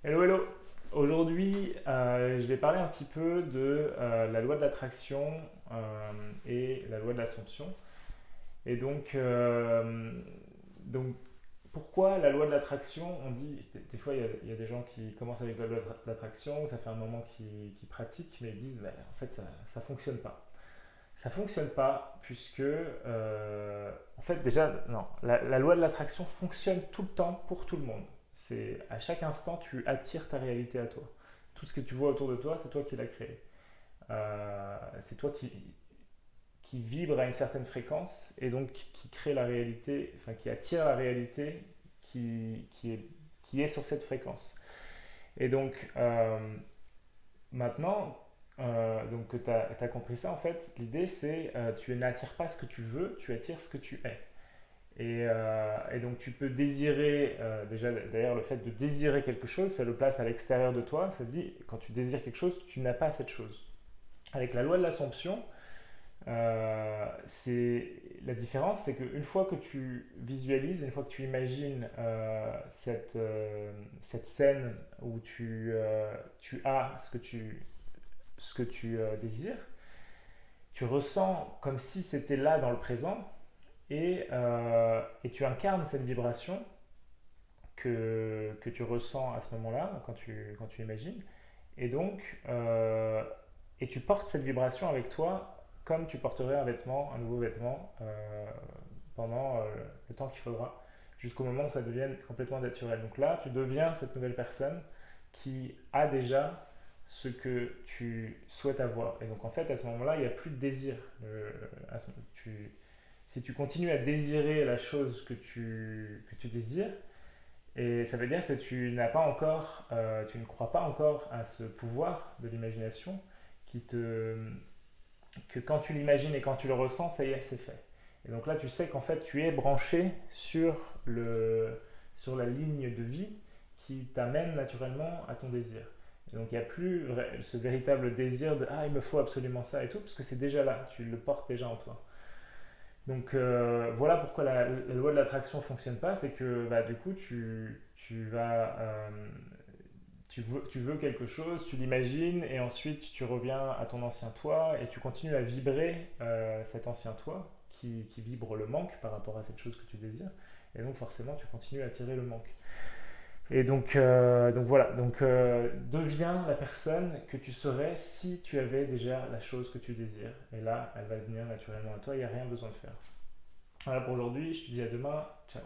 Hello, hello. Aujourd'hui, je vais parler un petit peu de la loi de l'attraction et la loi de l'assomption. Et donc, pourquoi la loi de l'attraction? On dit, des fois, il y a des gens qui commencent avec la loi de l'attraction, ça fait un moment qu'ils pratiquent, mais ils disent, bah, en fait, ça fonctionne pas. Ça fonctionne pas puisque, en fait, déjà, non, la loi de l'attraction fonctionne tout le temps pour tout le monde. C'est à chaque instant, tu attires ta réalité à toi. Tout ce que tu vois autour de toi, c'est toi qui l'as créé. C'est toi qui vibre à une certaine fréquence et donc qui crée la réalité, enfin qui attire la réalité qui est sur cette fréquence. Et donc, maintenant, donc que tu as compris ça, en fait, l'idée c'est tu n'attires pas ce que tu veux, tu attires ce que tu es. Et donc tu peux désirer, déjà d'ailleurs le fait de désirer quelque chose, ça le place à l'extérieur de toi, ça dit quand tu désires quelque chose, tu n'as pas cette chose. Avec la loi de l'Assomption, c'est la différence, c'est qu'une fois que tu visualises, une fois que tu imagines cette scène où tu as ce que tu désires, tu ressens comme si c'était là dans le présent et tu incarnes cette vibration que tu ressens à ce moment-là, quand tu imagines. Et donc, et tu portes cette vibration avec toi comme tu porterais un vêtement, un nouveau vêtement, pendant le temps qu'il faudra, jusqu'au moment où ça devienne complètement naturel. Donc là, tu deviens cette nouvelle personne qui a déjà ce que tu souhaites avoir. Et donc en fait, à ce moment-là, il n'y a plus de désir. Tu, Si tu continues à désirer la chose que tu désires, et ça veut dire que tu n'as pas encore, tu ne crois pas encore à ce pouvoir de l'imagination qui te, que quand tu l'imagines et quand tu le ressens, ça y est, c'est fait. Et donc là, tu sais qu'en fait, tu es branché sur la ligne de vie qui t'amène naturellement à ton désir. Et donc il n'y a plus ce véritable désir de ah, il me faut absolument ça et tout, parce que c'est déjà là, tu le portes déjà en toi. Donc voilà pourquoi la loi de l'attraction ne fonctionne pas, c'est que bah, du coup tu vas tu veux quelque chose, tu l'imagines et ensuite tu reviens à ton ancien toi et tu continues à vibrer cet ancien toi qui vibre le manque par rapport à cette chose que tu désires et donc forcément tu continues à attirer le manque. Et donc voilà, donc deviens la personne que tu serais si tu avais déjà la chose que tu désires. Et là, elle va venir naturellement à toi, il n'y a rien besoin de faire. Voilà pour aujourd'hui, je te dis à demain, ciao.